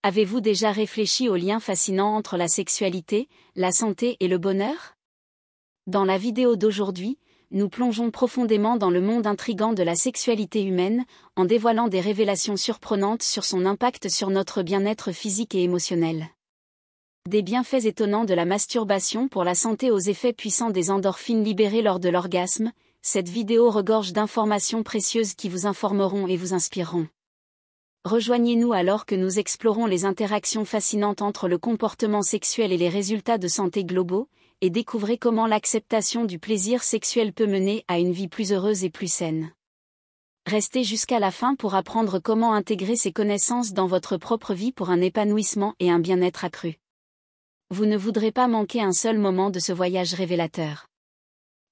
Avez-vous déjà réfléchi au lien fascinant entre la sexualité, la santé et le bonheur? Dans la vidéo d'aujourd'hui, nous plongeons profondément dans le monde intrigant de la sexualité humaine, en dévoilant des révélations surprenantes sur son impact sur notre bien-être physique et émotionnel. Des bienfaits étonnants de la masturbation pour la santé aux effets puissants des endorphines libérées lors de l'orgasme, cette vidéo regorge d'informations précieuses qui vous informeront et vous inspireront. Rejoignez-nous alors que nous explorons les interactions fascinantes entre le comportement sexuel et les résultats de santé globaux, et découvrez comment l'acceptation du plaisir sexuel peut mener à une vie plus heureuse et plus saine. Restez jusqu'à la fin pour apprendre comment intégrer ces connaissances dans votre propre vie pour un épanouissement et un bien-être accru. Vous ne voudrez pas manquer un seul moment de ce voyage révélateur.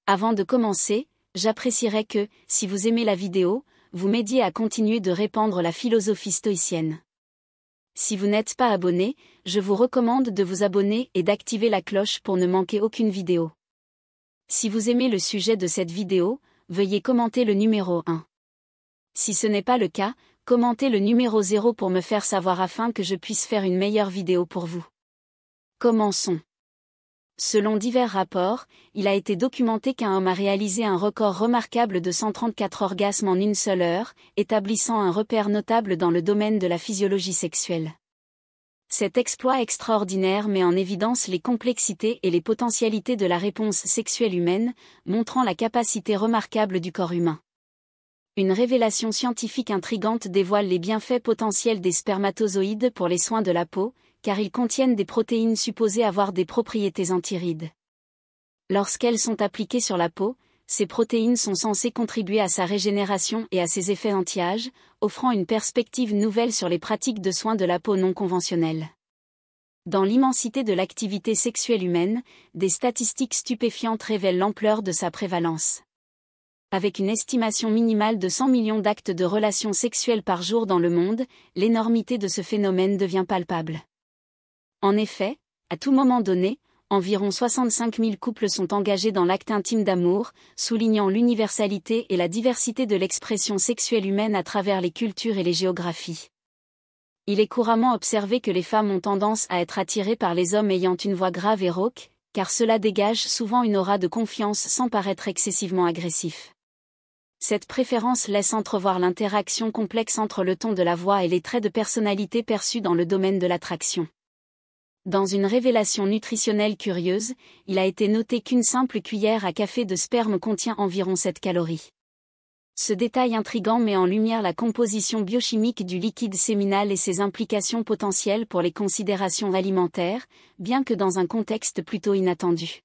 Avant de commencer, j'apprécierais que, si vous aimez la vidéo, vous m'aidiez à continuer de répandre la philosophie stoïcienne. Si vous n'êtes pas abonné, je vous recommande de vous abonner et d'activer la cloche pour ne manquer aucune vidéo. Si vous aimez le sujet de cette vidéo, veuillez commenter le numéro 1. Si ce n'est pas le cas, commentez le numéro 0 pour me faire savoir afin que je puisse faire une meilleure vidéo pour vous. Commençons. Selon divers rapports, il a été documenté qu'un homme a réalisé un record remarquable de 134 orgasmes en une seule heure, établissant un repère notable dans le domaine de la physiologie sexuelle. Cet exploit extraordinaire met en évidence les complexités et les potentialités de la réponse sexuelle humaine, montrant la capacité remarquable du corps humain. Une révélation scientifique intrigante dévoile les bienfaits potentiels des spermatozoïdes pour les soins de la peau, car ils contiennent des protéines supposées avoir des propriétés antirides. Lorsqu'elles sont appliquées sur la peau, ces protéines sont censées contribuer à sa régénération et à ses effets anti-âge, offrant une perspective nouvelle sur les pratiques de soins de la peau non conventionnelles. Dans l'immensité de l'activité sexuelle humaine, des statistiques stupéfiantes révèlent l'ampleur de sa prévalence. Avec une estimation minimale de 100 millions d'actes de relations sexuelles par jour dans le monde, l'énormité de ce phénomène devient palpable. En effet, à tout moment donné, environ 65 000 couples sont engagés dans l'acte intime d'amour, soulignant l'universalité et la diversité de l'expression sexuelle humaine à travers les cultures et les géographies. Il est couramment observé que les femmes ont tendance à être attirées par les hommes ayant une voix grave et rauque, car cela dégage souvent une aura de confiance sans paraître excessivement agressif. Cette préférence laisse entrevoir l'interaction complexe entre le ton de la voix et les traits de personnalité perçus dans le domaine de l'attraction. Dans une révélation nutritionnelle curieuse, il a été noté qu'une simple cuillère à café de sperme contient environ 7 calories. Ce détail intrigant met en lumière la composition biochimique du liquide séminal et ses implications potentielles pour les considérations alimentaires, bien que dans un contexte plutôt inattendu.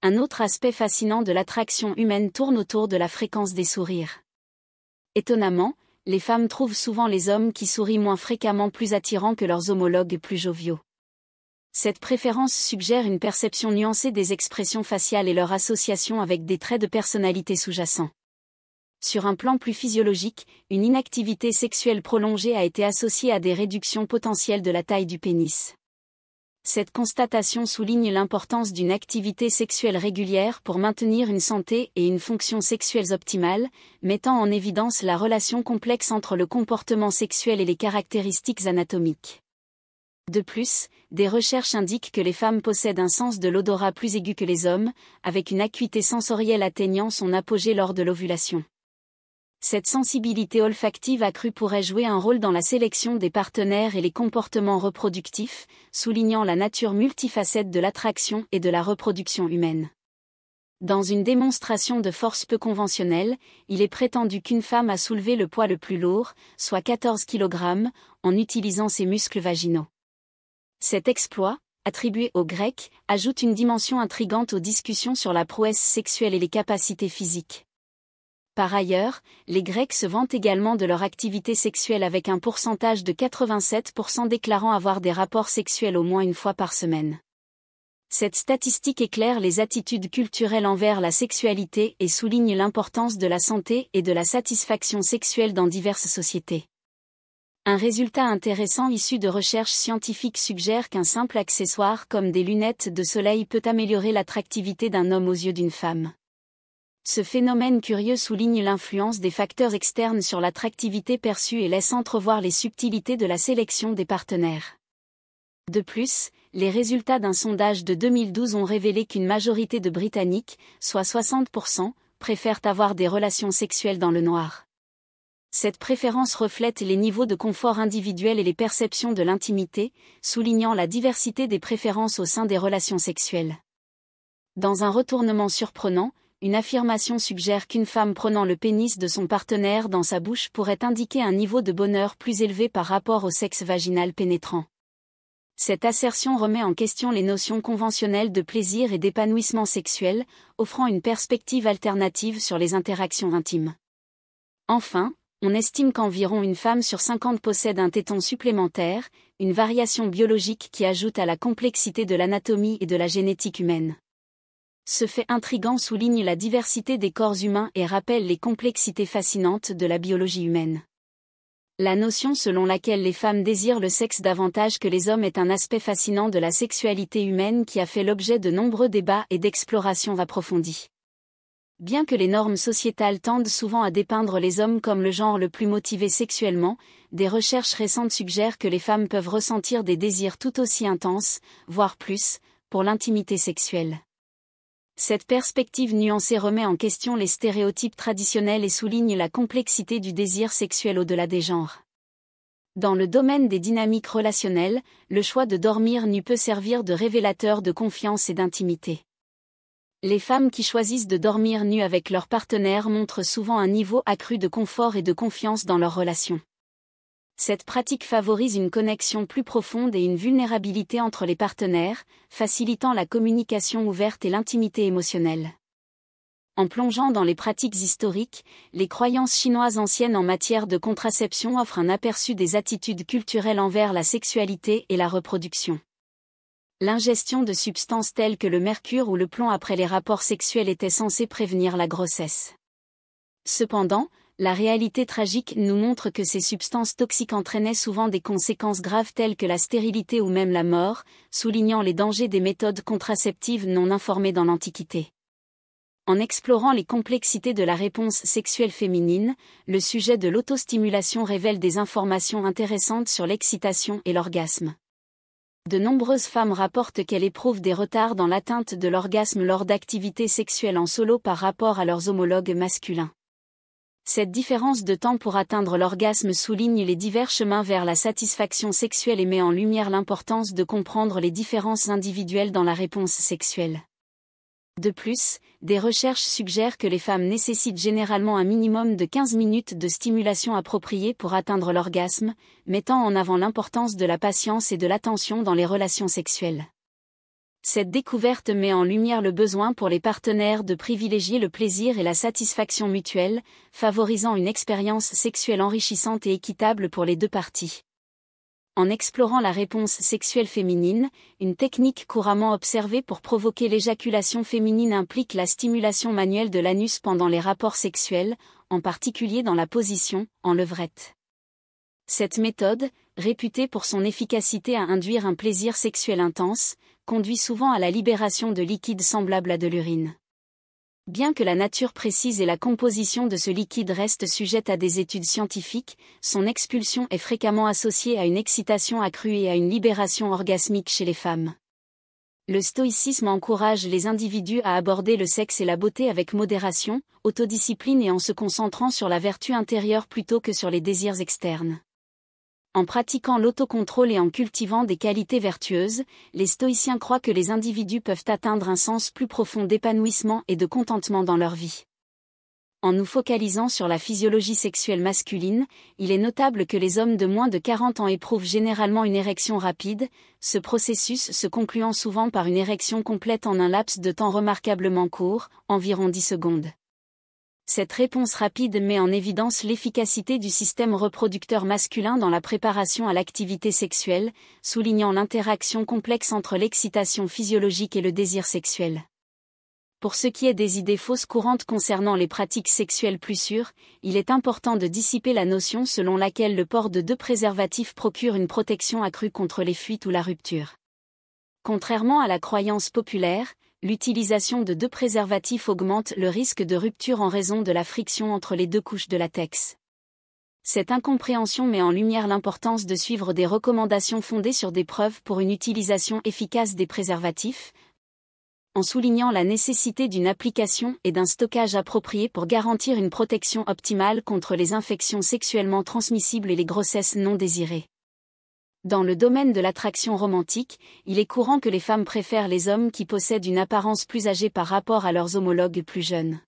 Un autre aspect fascinant de l'attraction humaine tourne autour de la fréquence des sourires. Étonnamment, les femmes trouvent souvent les hommes qui sourient moins fréquemment plus attirants que leurs homologues plus joviaux. Cette préférence suggère une perception nuancée des expressions faciales et leur association avec des traits de personnalité sous-jacents. Sur un plan plus physiologique, une inactivité sexuelle prolongée a été associée à des réductions potentielles de la taille du pénis. Cette constatation souligne l'importance d'une activité sexuelle régulière pour maintenir une santé et une fonction sexuelle optimale, mettant en évidence la relation complexe entre le comportement sexuel et les caractéristiques anatomiques. De plus, des recherches indiquent que les femmes possèdent un sens de l'odorat plus aigu que les hommes, avec une acuité sensorielle atteignant son apogée lors de l'ovulation. Cette sensibilité olfactive accrue pourrait jouer un rôle dans la sélection des partenaires et les comportements reproductifs, soulignant la nature multifacette de l'attraction et de la reproduction humaine. Dans une démonstration de force peu conventionnelle, il est prétendu qu'une femme a soulevé le poids le plus lourd, soit 14 kg, en utilisant ses muscles vaginaux. Cet exploit, attribué aux Grecs, ajoute une dimension intrigante aux discussions sur la prouesse sexuelle et les capacités physiques. Par ailleurs, les Grecs se vantent également de leur activité sexuelle avec un pourcentage de 87% déclarant avoir des rapports sexuels au moins une fois par semaine. Cette statistique éclaire les attitudes culturelles envers la sexualité et souligne l'importance de la santé et de la satisfaction sexuelle dans diverses sociétés. Un résultat intéressant issu de recherches scientifiques suggère qu'un simple accessoire comme des lunettes de soleil peut améliorer l'attractivité d'un homme aux yeux d'une femme. Ce phénomène curieux souligne l'influence des facteurs externes sur l'attractivité perçue et laisse entrevoir les subtilités de la sélection des partenaires. De plus, les résultats d'un sondage de 2012 ont révélé qu'une majorité de Britanniques, soit 60%, préfèrent avoir des relations sexuelles dans le noir. Cette préférence reflète les niveaux de confort individuel et les perceptions de l'intimité, soulignant la diversité des préférences au sein des relations sexuelles. Dans un retournement surprenant, une affirmation suggère qu'une femme prenant le pénis de son partenaire dans sa bouche pourrait indiquer un niveau de bonheur plus élevé par rapport au sexe vaginal pénétrant. Cette assertion remet en question les notions conventionnelles de plaisir et d'épanouissement sexuel, offrant une perspective alternative sur les interactions intimes. Enfin, on estime qu'environ une femme sur 50 possède un téton supplémentaire, une variation biologique qui ajoute à la complexité de l'anatomie et de la génétique humaine. Ce fait intrigant souligne la diversité des corps humains et rappelle les complexités fascinantes de la biologie humaine. La notion selon laquelle les femmes désirent le sexe davantage que les hommes est un aspect fascinant de la sexualité humaine qui a fait l'objet de nombreux débats et d'explorations approfondies. Bien que les normes sociétales tendent souvent à dépeindre les hommes comme le genre le plus motivé sexuellement, des recherches récentes suggèrent que les femmes peuvent ressentir des désirs tout aussi intenses, voire plus, pour l'intimité sexuelle. Cette perspective nuancée remet en question les stéréotypes traditionnels et souligne la complexité du désir sexuel au-delà des genres. Dans le domaine des dynamiques relationnelles, le choix de dormir nu peut servir de révélateur de confiance et d'intimité. Les femmes qui choisissent de dormir nues avec leur partenaire montrent souvent un niveau accru de confort et de confiance dans leur relation. Cette pratique favorise une connexion plus profonde et une vulnérabilité entre les partenaires, facilitant la communication ouverte et l'intimité émotionnelle. En plongeant dans les pratiques historiques, les croyances chinoises anciennes en matière de contraception offrent un aperçu des attitudes culturelles envers la sexualité et la reproduction. L'ingestion de substances telles que le mercure ou le plomb après les rapports sexuels était censée prévenir la grossesse. Cependant, la réalité tragique nous montre que ces substances toxiques entraînaient souvent des conséquences graves telles que la stérilité ou même la mort, soulignant les dangers des méthodes contraceptives non informées dans l'Antiquité. En explorant les complexités de la réponse sexuelle féminine, le sujet de l'autostimulation révèle des informations intéressantes sur l'excitation et l'orgasme. De nombreuses femmes rapportent qu'elles éprouvent des retards dans l'atteinte de l'orgasme lors d'activités sexuelles en solo par rapport à leurs homologues masculins. Cette différence de temps pour atteindre l'orgasme souligne les divers chemins vers la satisfaction sexuelle et met en lumière l'importance de comprendre les différences individuelles dans la réponse sexuelle. De plus, des recherches suggèrent que les femmes nécessitent généralement un minimum de 15 minutes de stimulation appropriée pour atteindre l'orgasme, mettant en avant l'importance de la patience et de l'attention dans les relations sexuelles. Cette découverte met en lumière le besoin pour les partenaires de privilégier le plaisir et la satisfaction mutuelle, favorisant une expérience sexuelle enrichissante et équitable pour les deux parties. En explorant la réponse sexuelle féminine, une technique couramment observée pour provoquer l'éjaculation féminine implique la stimulation manuelle de l'anus pendant les rapports sexuels, en particulier dans la position, en levrette. Cette méthode, réputée pour son efficacité à induire un plaisir sexuel intense, conduit souvent à la libération de liquide semblable à de l'urine. Bien que la nature précise et la composition de ce liquide restent sujettes à des études scientifiques, son expulsion est fréquemment associée à une excitation accrue et à une libération orgasmique chez les femmes. Le stoïcisme encourage les individus à aborder le sexe et la beauté avec modération, autodiscipline et en se concentrant sur la vertu intérieure plutôt que sur les désirs externes. En pratiquant l'autocontrôle et en cultivant des qualités vertueuses, les stoïciens croient que les individus peuvent atteindre un sens plus profond d'épanouissement et de contentement dans leur vie. En nous focalisant sur la physiologie sexuelle masculine, il est notable que les hommes de moins de 40 ans éprouvent généralement une érection rapide, ce processus se concluant souvent par une érection complète en un laps de temps remarquablement court, environ 10 secondes. Cette réponse rapide met en évidence l'efficacité du système reproducteur masculin dans la préparation à l'activité sexuelle, soulignant l'interaction complexe entre l'excitation physiologique et le désir sexuel. Pour ce qui est des idées fausses courantes concernant les pratiques sexuelles plus sûres, il est important de dissiper la notion selon laquelle le port de 2 préservatifs procure une protection accrue contre les fuites ou la rupture. Contrairement à la croyance populaire, l'utilisation de 2 préservatifs augmente le risque de rupture en raison de la friction entre les 2 couches de latex. Cette incompréhension met en lumière l'importance de suivre des recommandations fondées sur des preuves pour une utilisation efficace des préservatifs, en soulignant la nécessité d'une application et d'un stockage approprié pour garantir une protection optimale contre les infections sexuellement transmissibles et les grossesses non désirées. Dans le domaine de l'attraction romantique, il est courant que les femmes préfèrent les hommes qui possèdent une apparence plus âgée par rapport à leurs homologues plus jeunes.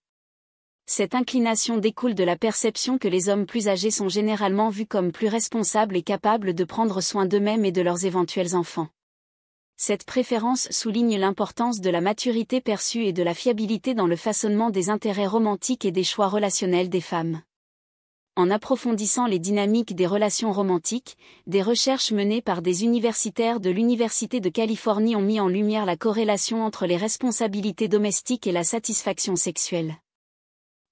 Cette inclination découle de la perception que les hommes plus âgés sont généralement vus comme plus responsables et capables de prendre soin d'eux-mêmes et de leurs éventuels enfants. Cette préférence souligne l'importance de la maturité perçue et de la fiabilité dans le façonnement des intérêts romantiques et des choix relationnels des femmes. En approfondissant les dynamiques des relations romantiques, des recherches menées par des universitaires de l'Université de Californie ont mis en lumière la corrélation entre les responsabilités domestiques et la satisfaction sexuelle.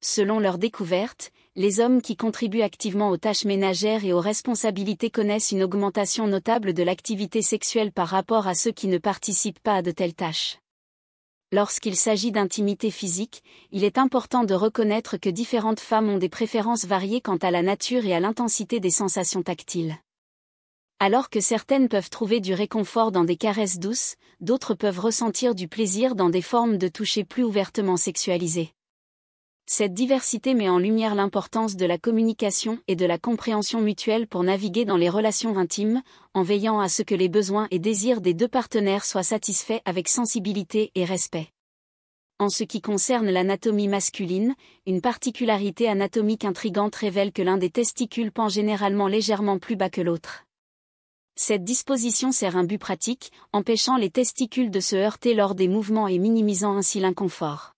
Selon leurs découvertes, les hommes qui contribuent activement aux tâches ménagères et aux responsabilités connaissent une augmentation notable de l'activité sexuelle par rapport à ceux qui ne participent pas à de telles tâches. Lorsqu'il s'agit d'intimité physique, il est important de reconnaître que différentes femmes ont des préférences variées quant à la nature et à l'intensité des sensations tactiles. Alors que certaines peuvent trouver du réconfort dans des caresses douces, d'autres peuvent ressentir du plaisir dans des formes de toucher plus ouvertement sexualisées. Cette diversité met en lumière l'importance de la communication et de la compréhension mutuelle pour naviguer dans les relations intimes, en veillant à ce que les besoins et désirs des 2 partenaires soient satisfaits avec sensibilité et respect. En ce qui concerne l'anatomie masculine, une particularité anatomique intrigante révèle que l'un des testicules pend généralement légèrement plus bas que l'autre. Cette disposition sert un but pratique, empêchant les testicules de se heurter lors des mouvements et minimisant ainsi l'inconfort.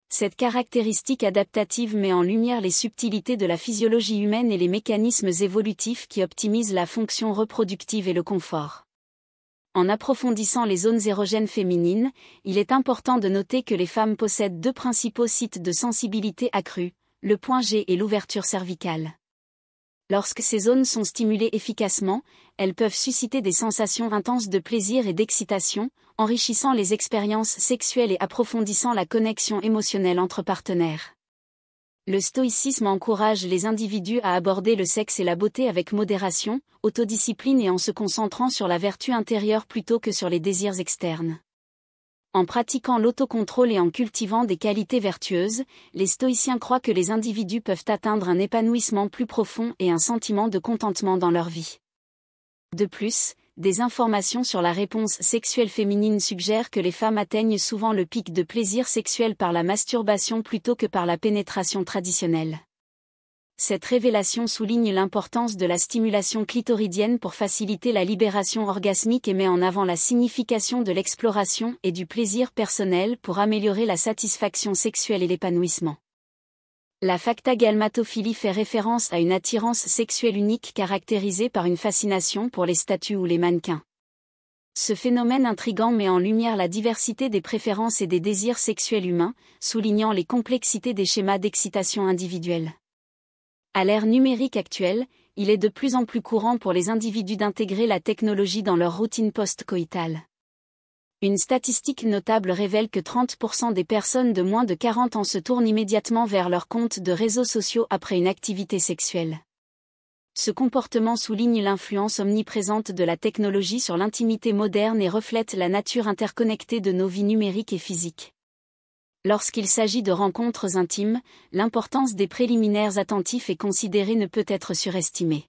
Cette caractéristique adaptative met en lumière les subtilités de la physiologie humaine et les mécanismes évolutifs qui optimisent la fonction reproductive et le confort. En approfondissant les zones érogènes féminines, il est important de noter que les femmes possèdent 2 principaux sites de sensibilité accrue, le point G et l'ouverture cervicale. Lorsque ces zones sont stimulées efficacement, elles peuvent susciter des sensations intenses de plaisir et d'excitation, enrichissant les expériences sexuelles et approfondissant la connexion émotionnelle entre partenaires. Le stoïcisme encourage les individus à aborder le sexe et la beauté avec modération, autodiscipline et en se concentrant sur la vertu intérieure plutôt que sur les désirs externes. En pratiquant l'autocontrôle et en cultivant des qualités vertueuses, les stoïciens croient que les individus peuvent atteindre un épanouissement plus profond et un sentiment de contentement dans leur vie. De plus, des informations sur la réponse sexuelle féminine suggèrent que les femmes atteignent souvent le pic de plaisir sexuel par la masturbation plutôt que par la pénétration traditionnelle. Cette révélation souligne l'importance de la stimulation clitoridienne pour faciliter la libération orgasmique et met en avant la signification de l'exploration et du plaisir personnel pour améliorer la satisfaction sexuelle et l'épanouissement. La factagalmatophilie fait référence à une attirance sexuelle unique caractérisée par une fascination pour les statues ou les mannequins. Ce phénomène intrigant met en lumière la diversité des préférences et des désirs sexuels humains, soulignant les complexités des schémas d'excitation individuels. À l'ère numérique actuelle, il est de plus en plus courant pour les individus d'intégrer la technologie dans leur routine post-coïtale. Une statistique notable révèle que 30% des personnes de moins de 40 ans se tournent immédiatement vers leur compte de réseaux sociaux après une activité sexuelle. Ce comportement souligne l'influence omniprésente de la technologie sur l'intimité moderne et reflète la nature interconnectée de nos vies numériques et physiques. Lorsqu'il s'agit de rencontres intimes, l'importance des préliminaires attentifs et considérés ne peut être surestimée.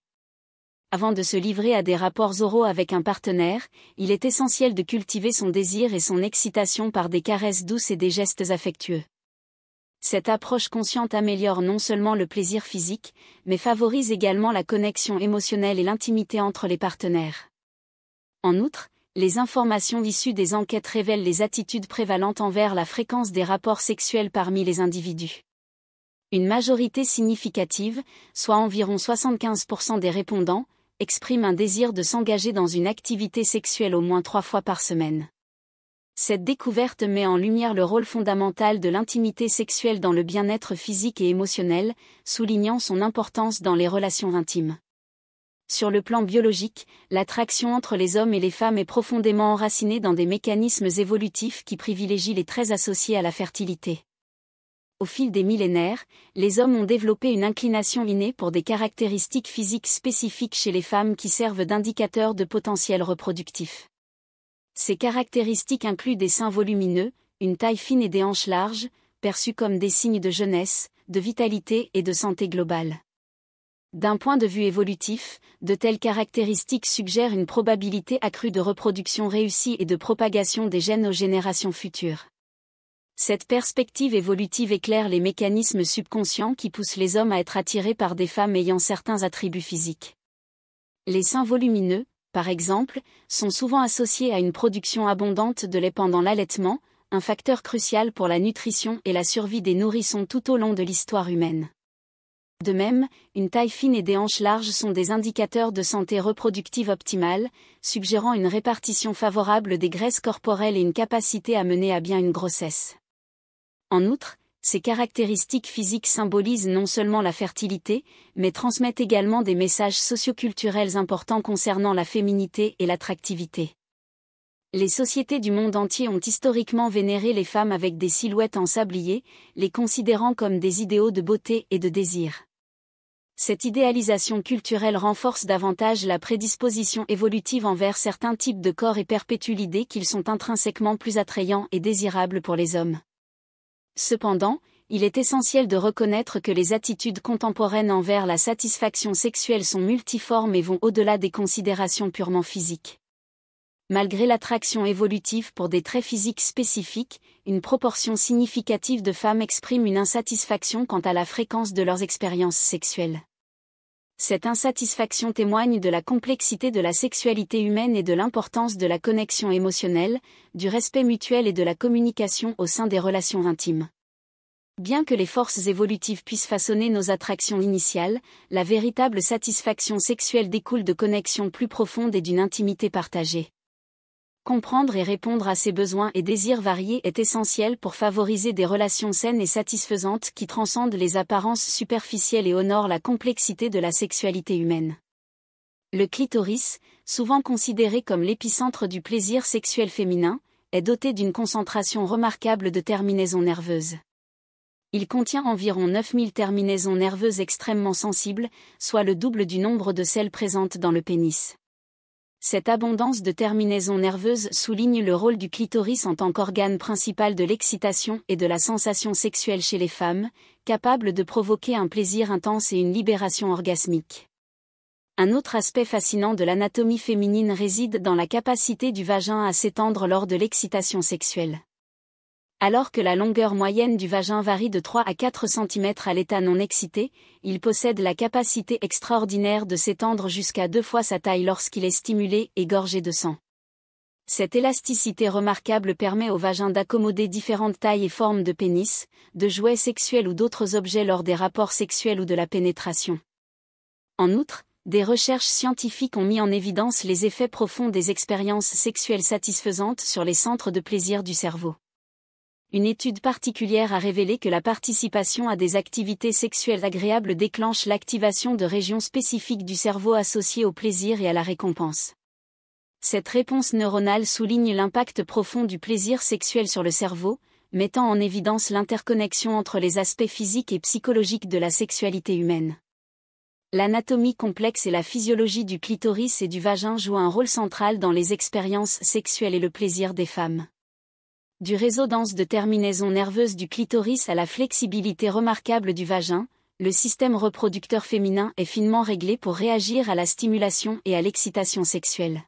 Avant de se livrer à des rapports oraux avec un partenaire, il est essentiel de cultiver son désir et son excitation par des caresses douces et des gestes affectueux. Cette approche consciente améliore non seulement le plaisir physique, mais favorise également la connexion émotionnelle et l'intimité entre les partenaires. En outre, les informations issues des enquêtes révèlent les attitudes prévalentes envers la fréquence des rapports sexuels parmi les individus. Une majorité significative, soit environ 75% des répondants, expriment un désir de s'engager dans une activité sexuelle au moins 3 fois par semaine. Cette découverte met en lumière le rôle fondamental de l'intimité sexuelle dans le bien-être physique et émotionnel, soulignant son importance dans les relations intimes. Sur le plan biologique, l'attraction entre les hommes et les femmes est profondément enracinée dans des mécanismes évolutifs qui privilégient les traits associés à la fertilité. Au fil des millénaires, les hommes ont développé une inclination innée pour des caractéristiques physiques spécifiques chez les femmes qui servent d'indicateurs de potentiel reproductif. Ces caractéristiques incluent des seins volumineux, une taille fine et des hanches larges, perçus comme des signes de jeunesse, de vitalité et de santé globale. D'un point de vue évolutif, de telles caractéristiques suggèrent une probabilité accrue de reproduction réussie et de propagation des gènes aux générations futures. Cette perspective évolutive éclaire les mécanismes subconscients qui poussent les hommes à être attirés par des femmes ayant certains attributs physiques. Les seins volumineux, par exemple, sont souvent associés à une production abondante de lait pendant l'allaitement, un facteur crucial pour la nutrition et la survie des nourrissons tout au long de l'histoire humaine. De même, une taille fine et des hanches larges sont des indicateurs de santé reproductive optimale, suggérant une répartition favorable des graisses corporelles et une capacité à mener à bien une grossesse. En outre, ces caractéristiques physiques symbolisent non seulement la fertilité, mais transmettent également des messages socioculturels importants concernant la féminité et l'attractivité. Les sociétés du monde entier ont historiquement vénéré les femmes avec des silhouettes en sablier, les considérant comme des idéaux de beauté et de désir. Cette idéalisation culturelle renforce davantage la prédisposition évolutive envers certains types de corps et perpétue l'idée qu'ils sont intrinsèquement plus attrayants et désirables pour les hommes. Cependant, il est essentiel de reconnaître que les attitudes contemporaines envers la satisfaction sexuelle sont multiformes et vont au-delà des considérations purement physiques. Malgré l'attraction évolutive pour des traits physiques spécifiques, une proportion significative de femmes expriment une insatisfaction quant à la fréquence de leurs expériences sexuelles. Cette insatisfaction témoigne de la complexité de la sexualité humaine et de l'importance de la connexion émotionnelle, du respect mutuel et de la communication au sein des relations intimes. Bien que les forces évolutives puissent façonner nos attractions initiales, la véritable satisfaction sexuelle découle de connexions plus profondes et d'une intimité partagée. Comprendre et répondre à ces besoins et désirs variés est essentiel pour favoriser des relations saines et satisfaisantes qui transcendent les apparences superficielles et honorent la complexité de la sexualité humaine. Le clitoris, souvent considéré comme l'épicentre du plaisir sexuel féminin, est doté d'une concentration remarquable de terminaisons nerveuses. Il contient environ 9000 terminaisons nerveuses extrêmement sensibles, soit le double du nombre de celles présentes dans le pénis. Cette abondance de terminaisons nerveuses souligne le rôle du clitoris en tant qu'organe principal de l'excitation et de la sensation sexuelle chez les femmes, capable de provoquer un plaisir intense et une libération orgasmique. Un autre aspect fascinant de l'anatomie féminine réside dans la capacité du vagin à s'étendre lors de l'excitation sexuelle. Alors que la longueur moyenne du vagin varie de 3 à 4 cm à l'état non excité, il possède la capacité extraordinaire de s'étendre jusqu'à 2 fois sa taille lorsqu'il est stimulé et gorgé de sang. Cette élasticité remarquable permet au vagin d'accommoder différentes tailles et formes de pénis, de jouets sexuels ou d'autres objets lors des rapports sexuels ou de la pénétration. En outre, des recherches scientifiques ont mis en évidence les effets profonds des expériences sexuelles satisfaisantes sur les centres de plaisir du cerveau. Une étude particulière a révélé que la participation à des activités sexuelles agréables déclenche l'activation de régions spécifiques du cerveau associées au plaisir et à la récompense. Cette réponse neuronale souligne l'impact profond du plaisir sexuel sur le cerveau, mettant en évidence l'interconnexion entre les aspects physiques et psychologiques de la sexualité humaine. L'anatomie complexe et la physiologie du clitoris et du vagin jouent un rôle central dans les expériences sexuelles et le plaisir des femmes. Du réseau dense de terminaisons nerveuses du clitoris à la flexibilité remarquable du vagin, le système reproducteur féminin est finement réglé pour réagir à la stimulation et à l'excitation sexuelle.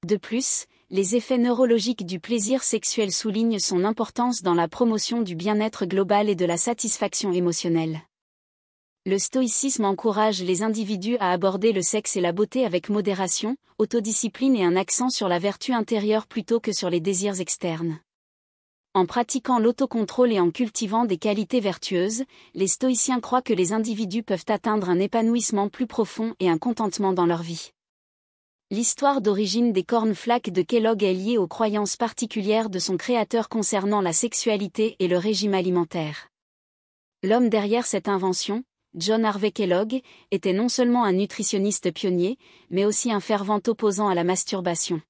De plus, les effets neurologiques du plaisir sexuel soulignent son importance dans la promotion du bien-être global et de la satisfaction émotionnelle. Le stoïcisme encourage les individus à aborder le sexe et la beauté avec modération, autodiscipline et un accent sur la vertu intérieure plutôt que sur les désirs externes. En pratiquant l'autocontrôle et en cultivant des qualités vertueuses, les stoïciens croient que les individus peuvent atteindre un épanouissement plus profond et un contentement dans leur vie. L'histoire d'origine des cornflakes de Kellogg est liée aux croyances particulières de son créateur concernant la sexualité et le régime alimentaire. L'homme derrière cette invention, John Harvey Kellogg, était non seulement un nutritionniste pionnier, mais aussi un fervent opposant à la masturbation.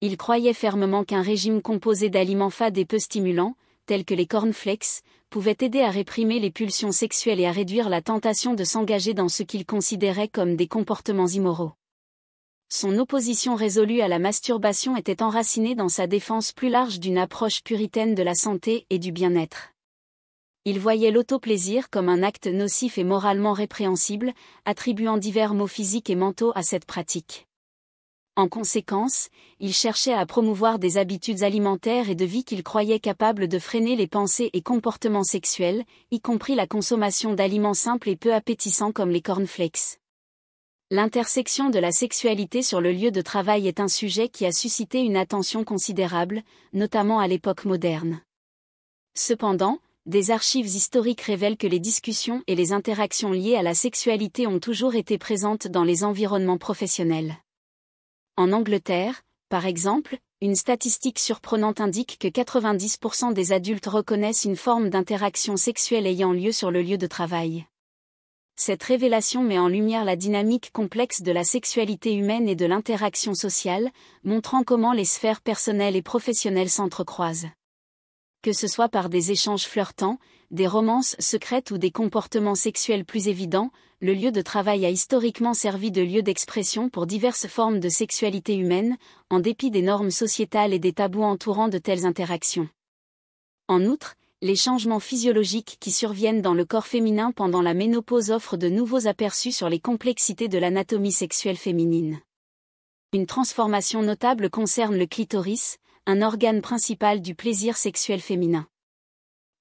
Il croyait fermement qu'un régime composé d'aliments fades et peu stimulants, tels que les cornflakes, pouvait aider à réprimer les pulsions sexuelles et à réduire la tentation de s'engager dans ce qu'il considérait comme des comportements immoraux. Son opposition résolue à la masturbation était enracinée dans sa défense plus large d'une approche puritaine de la santé et du bien-être. Il voyait l'autoplaisir comme un acte nocif et moralement répréhensible, attribuant divers maux physiques et mentaux à cette pratique. En conséquence, il cherchait à promouvoir des habitudes alimentaires et de vie qu'il croyait capables de freiner les pensées et comportements sexuels, y compris la consommation d'aliments simples et peu appétissants comme les cornflakes. L'intersection de la sexualité sur le lieu de travail est un sujet qui a suscité une attention considérable, notamment à l'époque moderne. Cependant, des archives historiques révèlent que les discussions et les interactions liées à la sexualité ont toujours été présentes dans les environnements professionnels. En Angleterre, par exemple, une statistique surprenante indique que 90% des adultes reconnaissent une forme d'interaction sexuelle ayant lieu sur le lieu de travail. Cette révélation met en lumière la dynamique complexe de la sexualité humaine et de l'interaction sociale, montrant comment les sphères personnelles et professionnelles s'entrecroisent. Que ce soit par des échanges flirtants, des romances secrètes ou des comportements sexuels plus évidents, le lieu de travail a historiquement servi de lieu d'expression pour diverses formes de sexualité humaine, en dépit des normes sociétales et des tabous entourant de telles interactions. En outre, les changements physiologiques qui surviennent dans le corps féminin pendant la ménopause offrent de nouveaux aperçus sur les complexités de l'anatomie sexuelle féminine. Une transformation notable concerne le clitoris, un organe principal du plaisir sexuel féminin.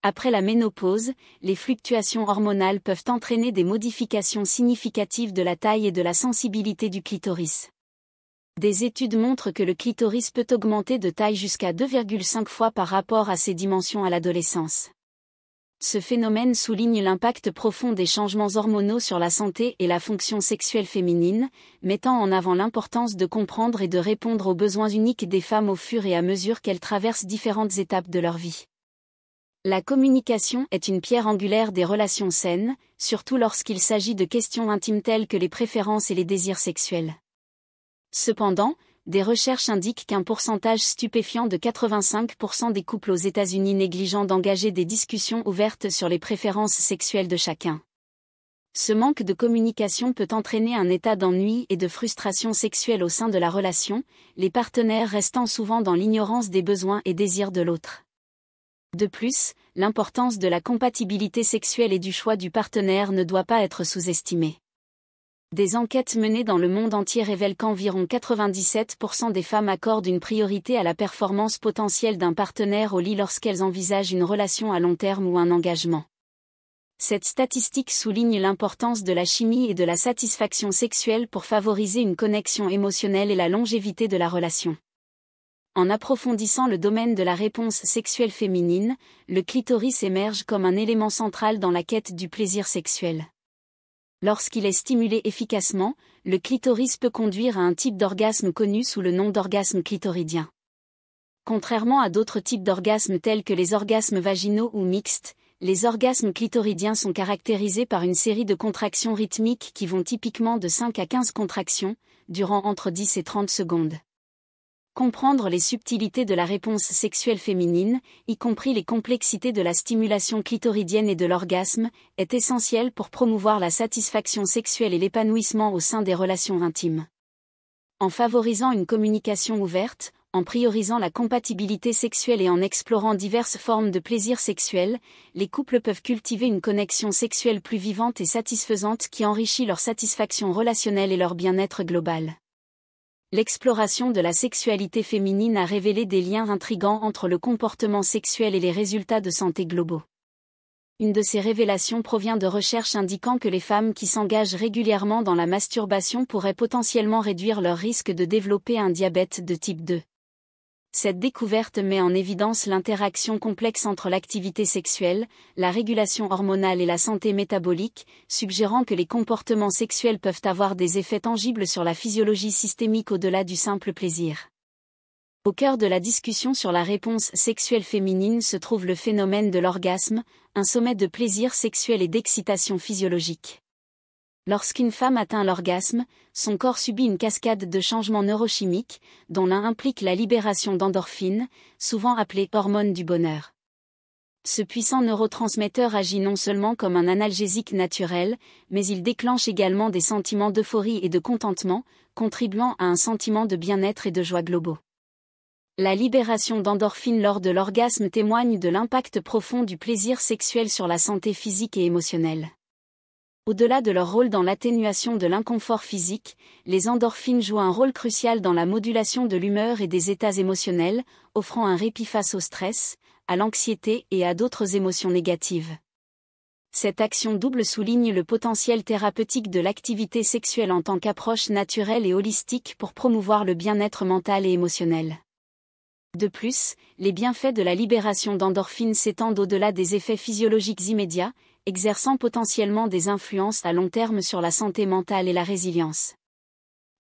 Après la ménopause, les fluctuations hormonales peuvent entraîner des modifications significatives de la taille et de la sensibilité du clitoris. Des études montrent que le clitoris peut augmenter de taille jusqu'à 2,5 fois par rapport à ses dimensions à l'adolescence. Ce phénomène souligne l'impact profond des changements hormonaux sur la santé et la fonction sexuelle féminine, mettant en avant l'importance de comprendre et de répondre aux besoins uniques des femmes au fur et à mesure qu'elles traversent différentes étapes de leur vie. La communication est une pierre angulaire des relations saines, surtout lorsqu'il s'agit de questions intimes telles que les préférences et les désirs sexuels. Cependant, des recherches indiquent qu'un pourcentage stupéfiant de 85% des couples aux États-Unis négligent d'engager des discussions ouvertes sur les préférences sexuelles de chacun. Ce manque de communication peut entraîner un état d'ennui et de frustration sexuelle au sein de la relation, les partenaires restant souvent dans l'ignorance des besoins et désirs de l'autre. De plus, l'importance de la compatibilité sexuelle et du choix du partenaire ne doit pas être sous-estimée. Des enquêtes menées dans le monde entier révèlent qu'environ 97% des femmes accordent une priorité à la performance potentielle d'un partenaire au lit lorsqu'elles envisagent une relation à long terme ou un engagement. Cette statistique souligne l'importance de la chimie et de la satisfaction sexuelle pour favoriser une connexion émotionnelle et la longévité de la relation. En approfondissant le domaine de la réponse sexuelle féminine, le clitoris émerge comme un élément central dans la quête du plaisir sexuel. Lorsqu'il est stimulé efficacement, le clitoris peut conduire à un type d'orgasme connu sous le nom d'orgasme clitoridien. Contrairement à d'autres types d'orgasmes tels que les orgasmes vaginaux ou mixtes, les orgasmes clitoridiens sont caractérisés par une série de contractions rythmiques qui vont typiquement de 5 à 15 contractions, durant entre 10 et 30 secondes. Comprendre les subtilités de la réponse sexuelle féminine, y compris les complexités de la stimulation clitoridienne et de l'orgasme, est essentiel pour promouvoir la satisfaction sexuelle et l'épanouissement au sein des relations intimes. En favorisant une communication ouverte, en priorisant la compatibilité sexuelle et en explorant diverses formes de plaisir sexuel, les couples peuvent cultiver une connexion sexuelle plus vivante et satisfaisante qui enrichit leur satisfaction relationnelle et leur bien-être global. L'exploration de la sexualité féminine a révélé des liens intrigants entre le comportement sexuel et les résultats de santé globaux. Une de ces révélations provient de recherches indiquant que les femmes qui s'engagent régulièrement dans la masturbation pourraient potentiellement réduire leur risque de développer un diabète de type 2. Cette découverte met en évidence l'interaction complexe entre l'activité sexuelle, la régulation hormonale et la santé métabolique, suggérant que les comportements sexuels peuvent avoir des effets tangibles sur la physiologie systémique au-delà du simple plaisir. Au cœur de la discussion sur la réponse sexuelle féminine se trouve le phénomène de l'orgasme, un sommet de plaisir sexuel et d'excitation physiologique. Lorsqu'une femme atteint l'orgasme, son corps subit une cascade de changements neurochimiques, dont l'un implique la libération d'endorphines, souvent appelées hormones du bonheur. Ce puissant neurotransmetteur agit non seulement comme un analgésique naturel, mais il déclenche également des sentiments d'euphorie et de contentement, contribuant à un sentiment de bien-être et de joie globaux. La libération d'endorphines lors de l'orgasme témoigne de l'impact profond du plaisir sexuel sur la santé physique et émotionnelle. Au-delà de leur rôle dans l'atténuation de l'inconfort physique, les endorphines jouent un rôle crucial dans la modulation de l'humeur et des états émotionnels, offrant un répit face au stress, à l'anxiété et à d'autres émotions négatives. Cette action double souligne le potentiel thérapeutique de l'activité sexuelle en tant qu'approche naturelle et holistique pour promouvoir le bien-être mental et émotionnel. De plus, les bienfaits de la libération d'endorphines s'étendent au-delà des effets physiologiques immédiats, exerçant potentiellement des influences à long terme sur la santé mentale et la résilience.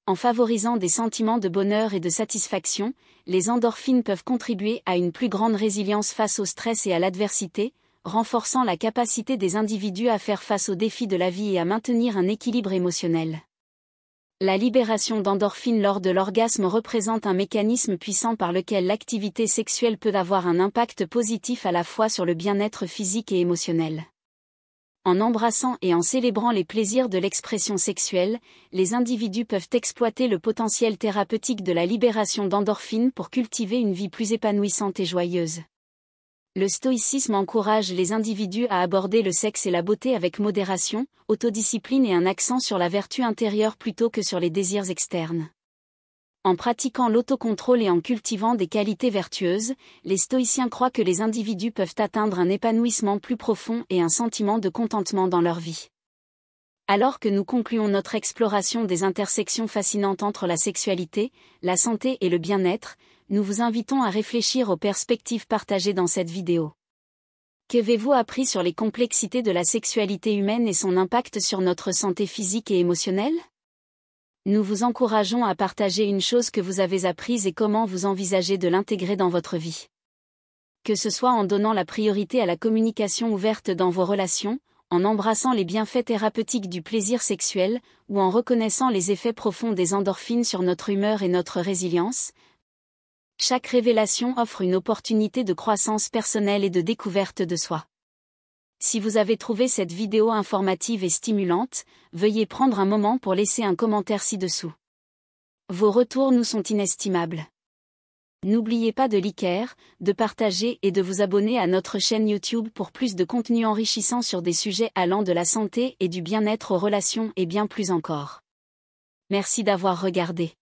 En favorisant des sentiments de bonheur et de satisfaction, les endorphines peuvent contribuer à une plus grande résilience face au stress et à l'adversité, renforçant la capacité des individus à faire face aux défis de la vie et à maintenir un équilibre émotionnel. La libération d'endorphines lors de l'orgasme représente un mécanisme puissant par lequel l'activité sexuelle peut avoir un impact positif à la fois sur le bien-être physique et émotionnel. En embrassant et en célébrant les plaisirs de l'expression sexuelle, les individus peuvent exploiter le potentiel thérapeutique de la libération d'endorphines pour cultiver une vie plus épanouissante et joyeuse. Le stoïcisme encourage les individus à aborder le sexe et la beauté avec modération, autodiscipline et un accent sur la vertu intérieure plutôt que sur les désirs externes. En pratiquant l'autocontrôle et en cultivant des qualités vertueuses, les stoïciens croient que les individus peuvent atteindre un épanouissement plus profond et un sentiment de contentement dans leur vie. Alors que nous concluons notre exploration des intersections fascinantes entre la sexualité, la santé et le bien-être, nous vous invitons à réfléchir aux perspectives partagées dans cette vidéo. Qu'avez-vous appris sur les complexités de la sexualité humaine et son impact sur notre santé physique et émotionnelle ? Nous vous encourageons à partager une chose que vous avez apprise et comment vous envisagez de l'intégrer dans votre vie. Que ce soit en donnant la priorité à la communication ouverte dans vos relations, en embrassant les bienfaits thérapeutiques du plaisir sexuel, ou en reconnaissant les effets profonds des endorphines sur notre humeur et notre résilience, chaque révélation offre une opportunité de croissance personnelle et de découverte de soi. Si vous avez trouvé cette vidéo informative et stimulante, veuillez prendre un moment pour laisser un commentaire ci-dessous. Vos retours nous sont inestimables. N'oubliez pas de liker, de partager et de vous abonner à notre chaîne YouTube pour plus de contenu enrichissant sur des sujets allant de la santé et du bien-être aux relations et bien plus encore. Merci d'avoir regardé.